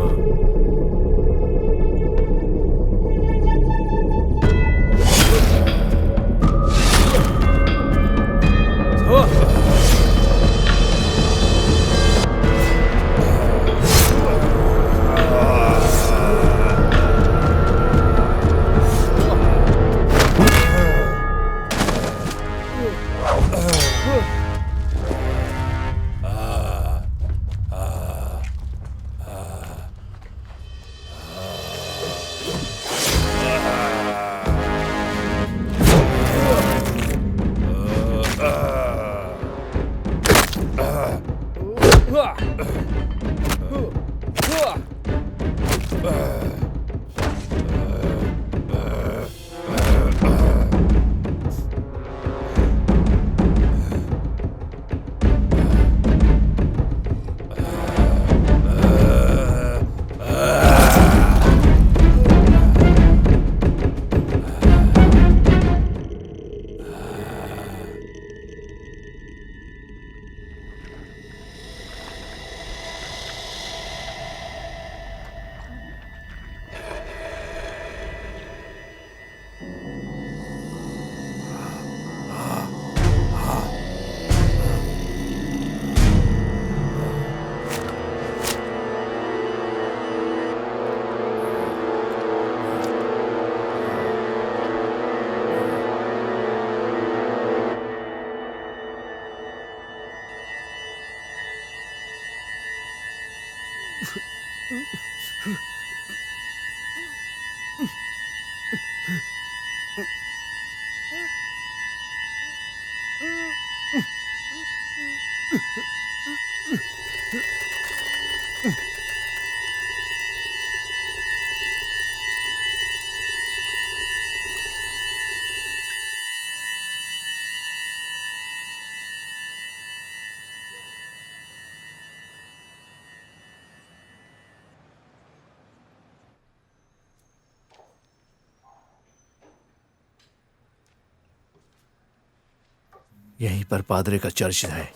यहीं पर पादरे का चर्च है।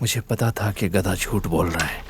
मुझे पता था कि गधा झूठ बोल रहा है।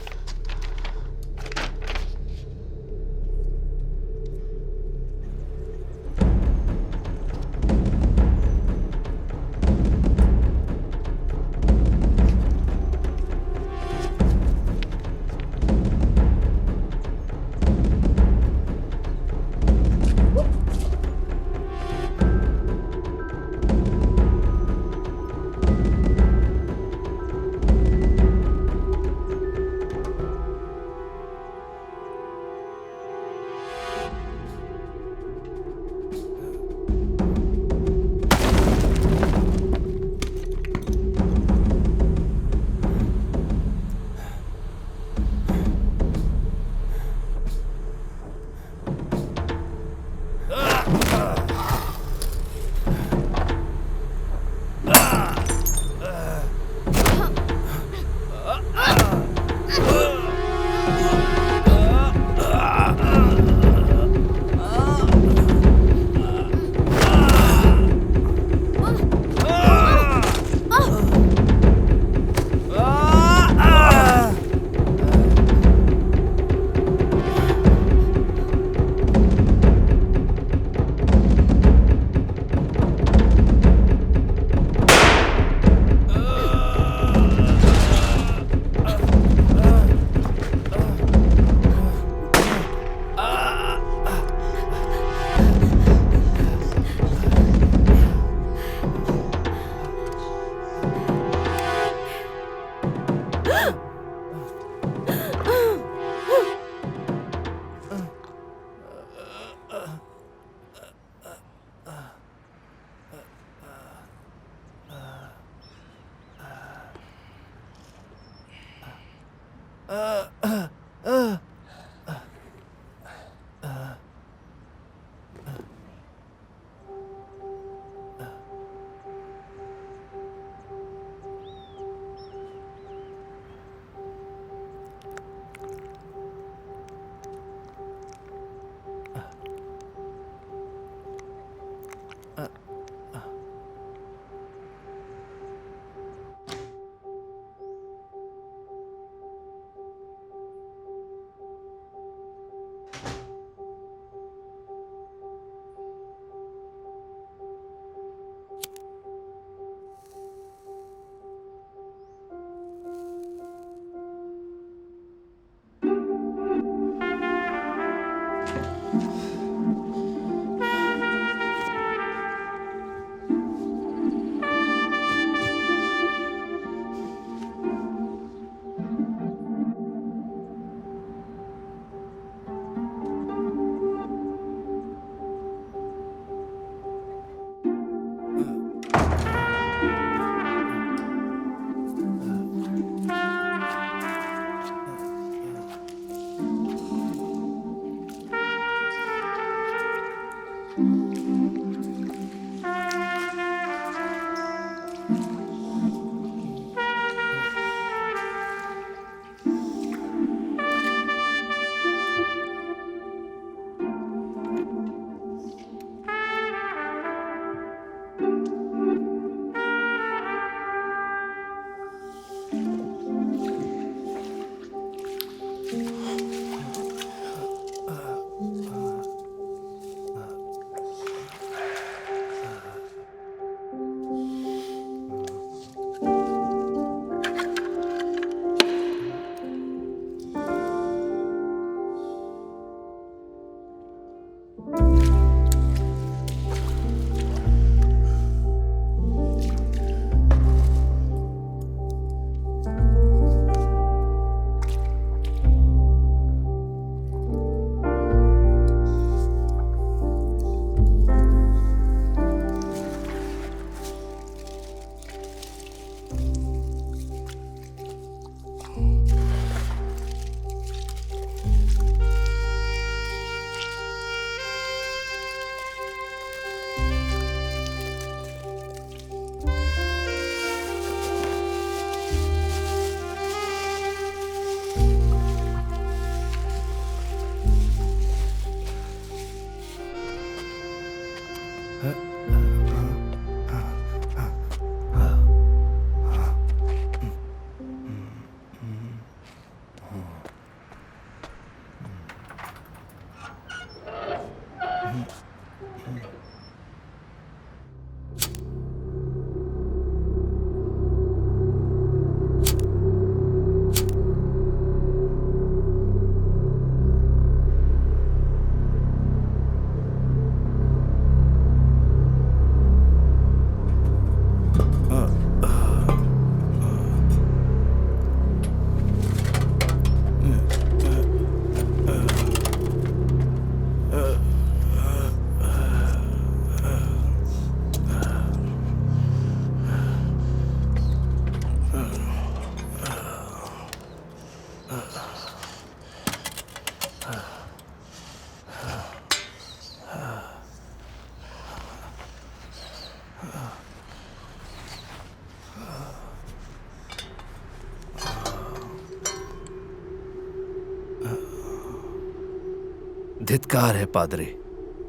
धिक्कार है पादरी,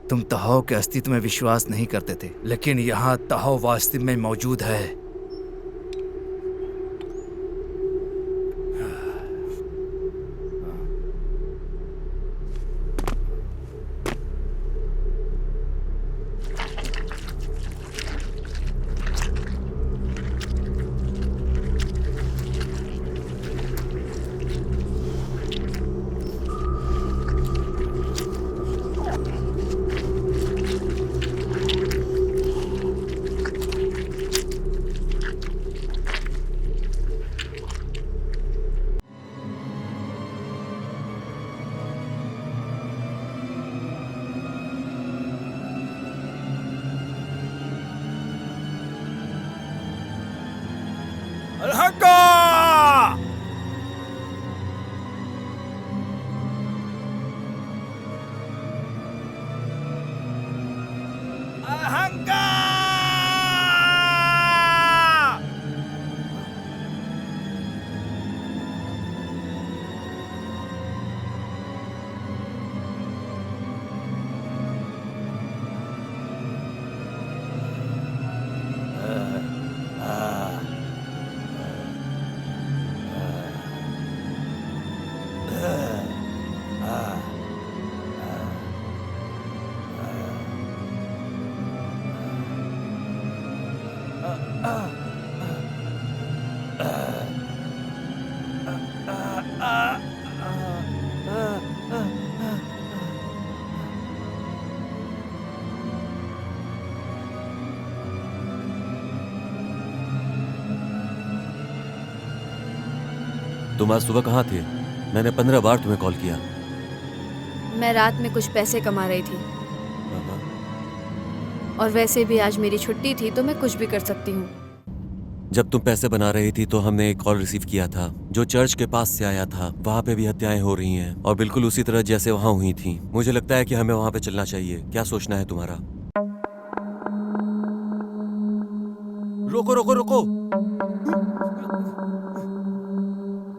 तुम तहाव के अस्तित्व में विश्वास नहीं करते थे, लेकिन यहाँ तहाव वास्तव में मौजूद है। तुम आज सुबह कहाँ थे? मैंने 15 बार तुम्हें कॉल किया। मैं रात में कुछ पैसे कमा रही थी, और वैसे भी आज मेरी छुट्टी थी तो मैं कुछ भी कर सकती हूँ। जब तुम पैसे बना रही थी तो हमने एक कॉल रिसीव किया था जो चर्च के पास से आया था। वहाँ पे भी हत्याएं हो रही हैं और बिल्कुल उसी तरह जैसे वहाँ हुई थी। मुझे लगता है कि हमें वहाँ पे चलना चाहिए। क्या सोचना है तुम्हारा? रोको रोको रोको,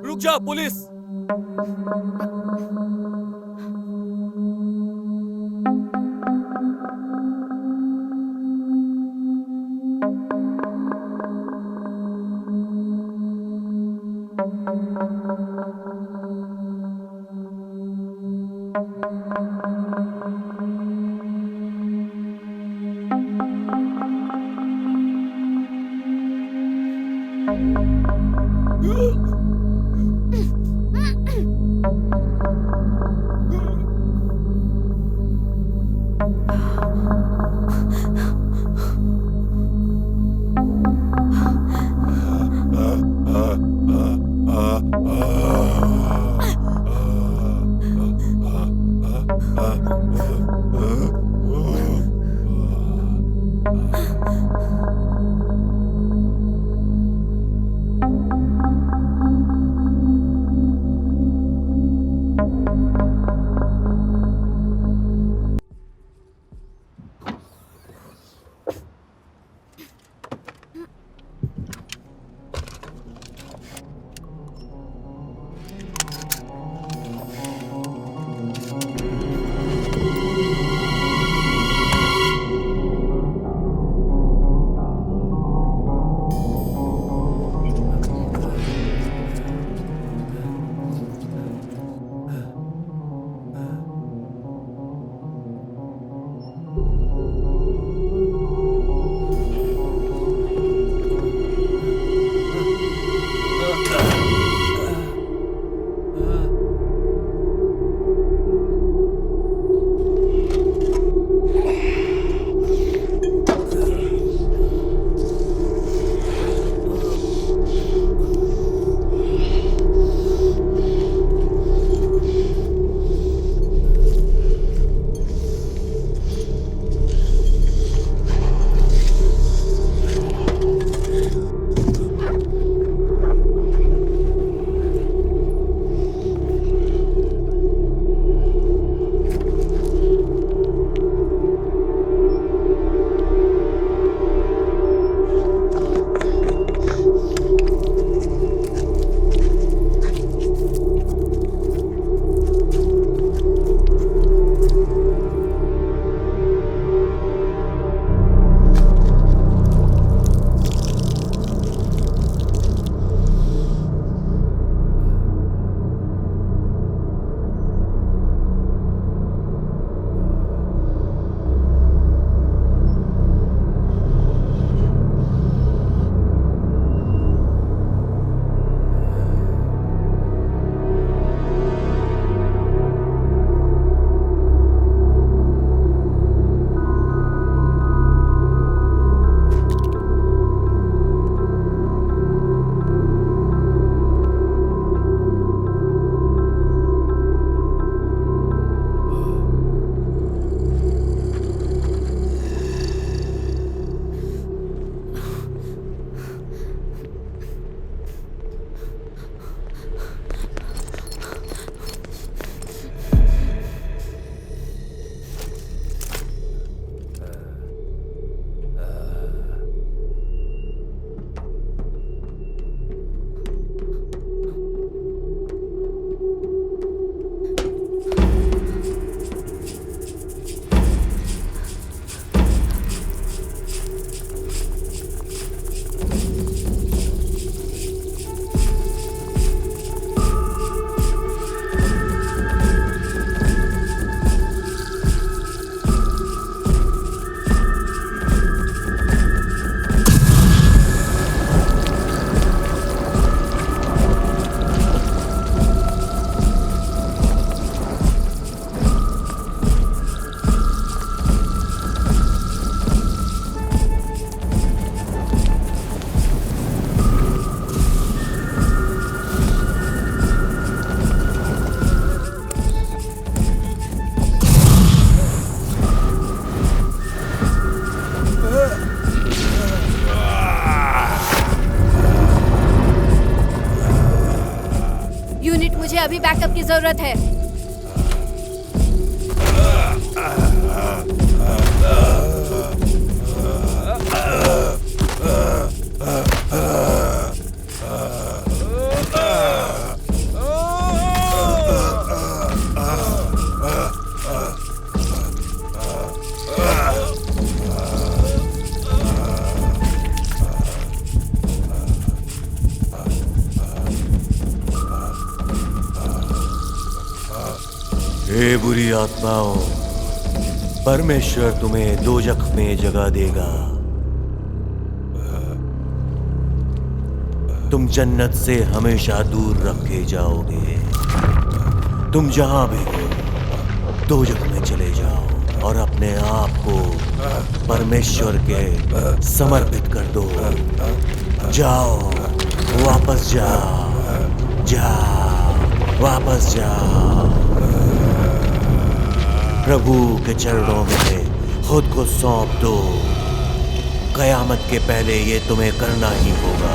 रुक जा पुलिस। मुझे अभी बैकअप की जरूरत है। हे बुरी आत्माओं, परमेश्वर तुम्हें दोजख में जगह देगा। तुम जन्नत से हमेशा दूर रखे जाओगे। तुम जहां भी हो दोजख में चले जाओ और अपने आप को परमेश्वर के समर्पित कर दो। जाओ, वापस जाओ, जाओ, वापस जाओ। प्रभु के चरणों में खुद को सौंप दो। कयामत के पहले ये तुम्हें करना ही होगा।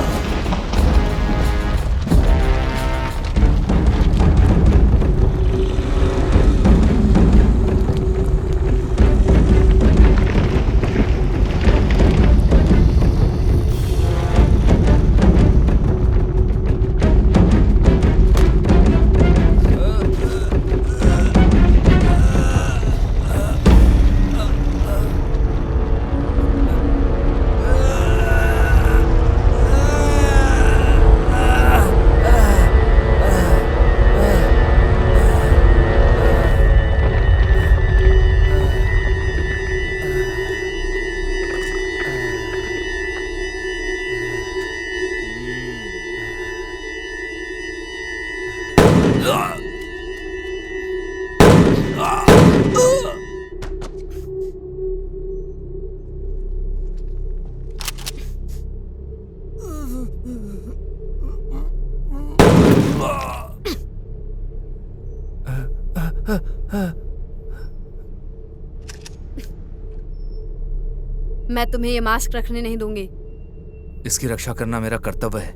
मैं तुम्हें ये मास्क रखने नहीं दूंगी। इसकी रक्षा करना मेरा कर्तव्य है।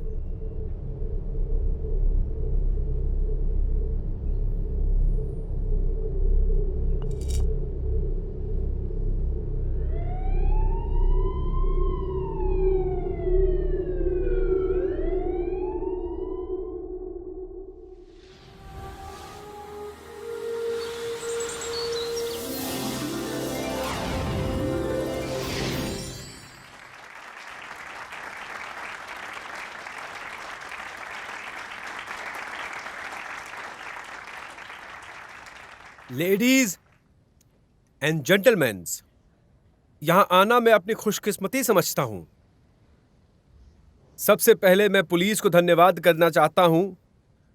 लेडीज एंड जेंटलमैन, यहां आना मैं अपनी खुशकिस्मती समझता हूं। सबसे पहले मैं पुलिस को धन्यवाद करना चाहता हूं।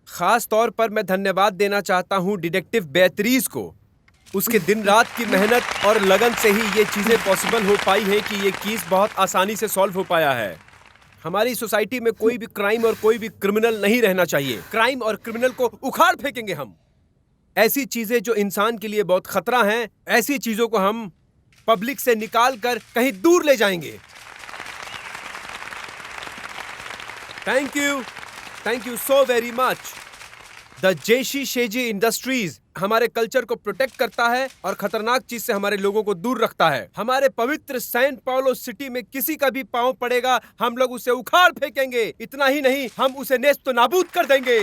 खास तौर पर मैं धन्यवाद देना चाहता हूं डिटेक्टिव बेअत्रीज को। उसके दिन रात की मेहनत और लगन से ही ये चीजें पॉसिबल हो पाई है कि ये केस बहुत आसानी से सॉल्व हो पाया है। हमारी सोसाइटी में कोई भी क्राइम और कोई भी क्रिमिनल नहीं रहना चाहिए। क्राइम और क्रिमिनल को उखाड़ फेंकेंगे हम। ऐसी चीजें जो इंसान के लिए बहुत खतरा हैं, ऐसी चीजों को हम पब्लिक से निकाल कर कहीं दूर ले जाएंगे। Thank you so very much. The जेशी शेजी इंडस्ट्रीज हमारे कल्चर को प्रोटेक्ट करता है और खतरनाक चीज से हमारे लोगों को दूर रखता है। हमारे पवित्र सैन पाउलो सिटी में किसी का भी पांव पड़ेगा, हम लोग उसे उखाड़ फेंकेंगे। इतना ही नहीं, हम उसे नेस्त नाबूद कर देंगे।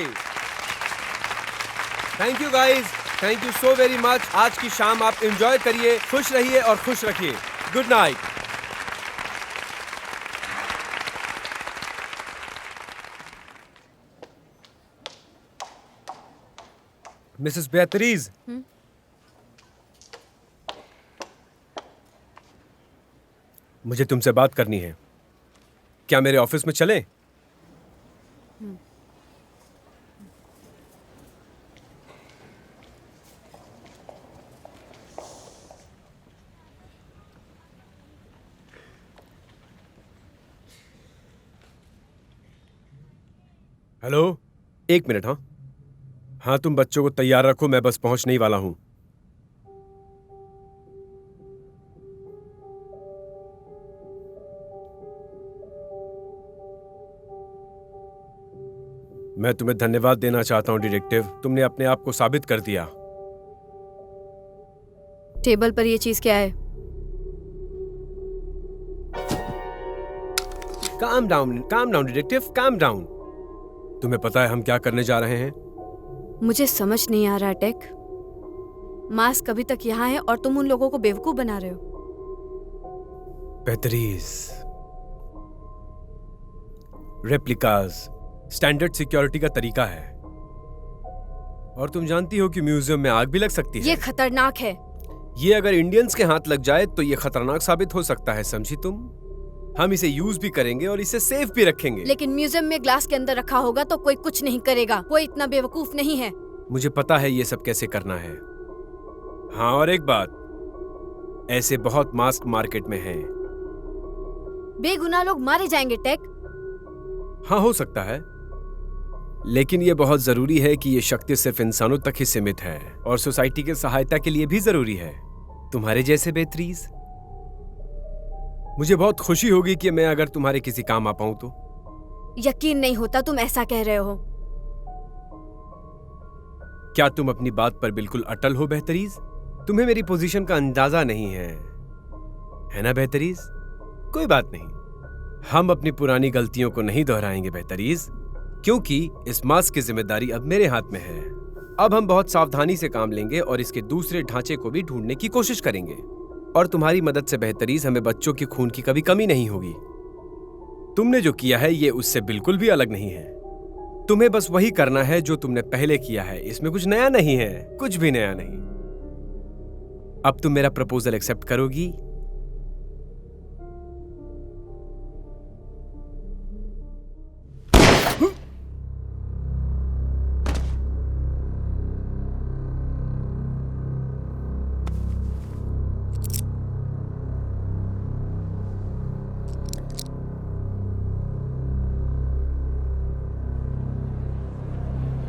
Thank you guys, thank you so very much. आज की शाम आप एंजॉय करिए, खुश रहिए और खुश रखिए। Good night. मिसेस बेअत्रीज, मुझे तुमसे बात करनी है। क्या मेरे ऑफिस में चलें? हेलो, एक मिनट। हाँ, तुम बच्चों को तैयार रखो, मैं बस पहुंचने ही वाला हूं। मैं तुम्हें धन्यवाद देना चाहता हूँ डिटेक्टिव। तुमने अपने आप को साबित कर दिया। टेबल पर ये चीज क्या है? Calm down detective, calm down. तुम्हें पता है हम क्या करने जा रहे हैं? मुझे समझ नहीं आ रहा टेक। मास्क अभी तक यहाँ है और तुम उन लोगों को बेवकूफ बना रहे हो। बेहतरीन रेप्लिकाज स्टैंडर्ड सिक्योरिटी का तरीका है, और तुम जानती हो कि म्यूजियम में आग भी लग सकती है। ये खतरनाक है। ये अगर इंडियंस के हाथ लग जाए तो ये खतरनाक साबित हो सकता है, समझी तुम? हम इसे यूज भी करेंगे और इसे सेफ भी रखेंगे। लेकिन म्यूजियम में ग्लास के अंदर रखा होगा तो कोई कुछ नहीं करेगा। कोई इतना बेवकूफ नहीं है। मुझे पता है ये सब कैसे करना है। हाँ, और एक बात, ऐसे बहुत मास्क मार्केट में हैं। बेगुनाह लोग मारे जाएंगे टेक। हाँ, हो सकता है, लेकिन ये बहुत जरूरी है कि ये शक्ति सिर्फ इंसानों तक ही सीमित है और सोसाइटी की सहायता के लिए भी जरूरी है। तुम्हारे जैसे बेहतरीन। मुझे बहुत खुशी होगी कि मैं अगर तुम्हारे किसी काम आ पाऊं तो। यकीन नहीं होता तुम ऐसा कह रहे हो। क्या तुम अपनी बात पर बिल्कुल अटल हो बेहतरीन? तुम्हें मेरी पोजीशन का अंदाजा नहीं है ना बेहतरीन? कोई बात नहीं, हम अपनी पुरानी गलतियों को नहीं दोहराएंगे बेहतरीन, क्योंकि इस मास्क की जिम्मेदारी अब मेरे हाथ में है। अब हम बहुत सावधानी से काम लेंगे और इसके दूसरे ढांचे को भी ढूंढने की कोशिश करेंगे, और तुम्हारी मदद से बेहतरीन हमें बच्चों की खून की कभी कमी नहीं होगी। तुमने जो किया है ये उससे बिल्कुल भी अलग नहीं है। तुम्हें बस वही करना है जो तुमने पहले किया है। इसमें कुछ नया नहीं है, कुछ भी नया नहीं। अब तुम मेरा प्रपोजल एक्सेप्ट करोगी?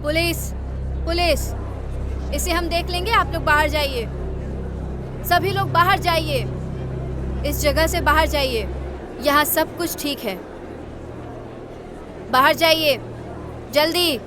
पुलिस, पुलिस, इसे हम देख लेंगे। आप लोग बाहर जाइए। सभी लोग बाहर जाइए। इस जगह से बाहर जाइए। यहाँ सब कुछ ठीक है। बाहर जाइए जल्दी।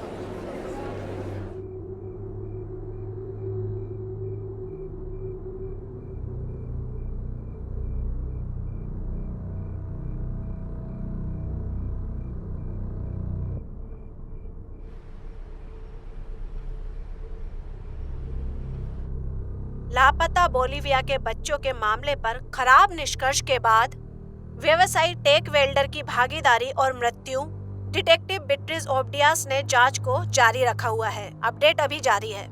लापता बोलिविया के बच्चों के मामले पर खराब निष्कर्ष के बाद व्यवसायी टेक वेल्डर की भागीदारी और मृत्यु, डिटेक्टिव बीट्रिज ओब्डियास ने जांच को जारी रखा हुआ है। अपडेट अभी जारी है।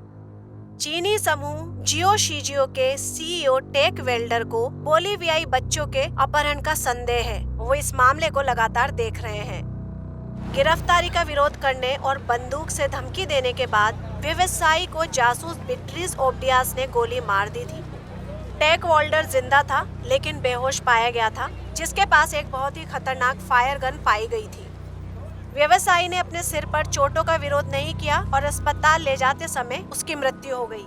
चीनी समूह जियो शिजियो के सीईओ टेक वेल्डर को बोलिवियाई बच्चों के अपहरण का संदेह है। वो इस मामले को लगातार देख रहे हैं। गिरफ्तारी का विरोध करने और बंदूक से धमकी देने के बाद व्यवसायी को जासूस बीट्रिज ओब्डियास ने गोली मार दी थी। टेक वेल्डर जिंदा था लेकिन बेहोश पाया गया था, जिसके पास एक बहुत ही खतरनाक फायर गन पाई गई थी। व्यवसायी ने अपने सिर पर चोटों का विरोध नहीं किया और अस्पताल ले जाते समय उसकी मृत्यु हो गई।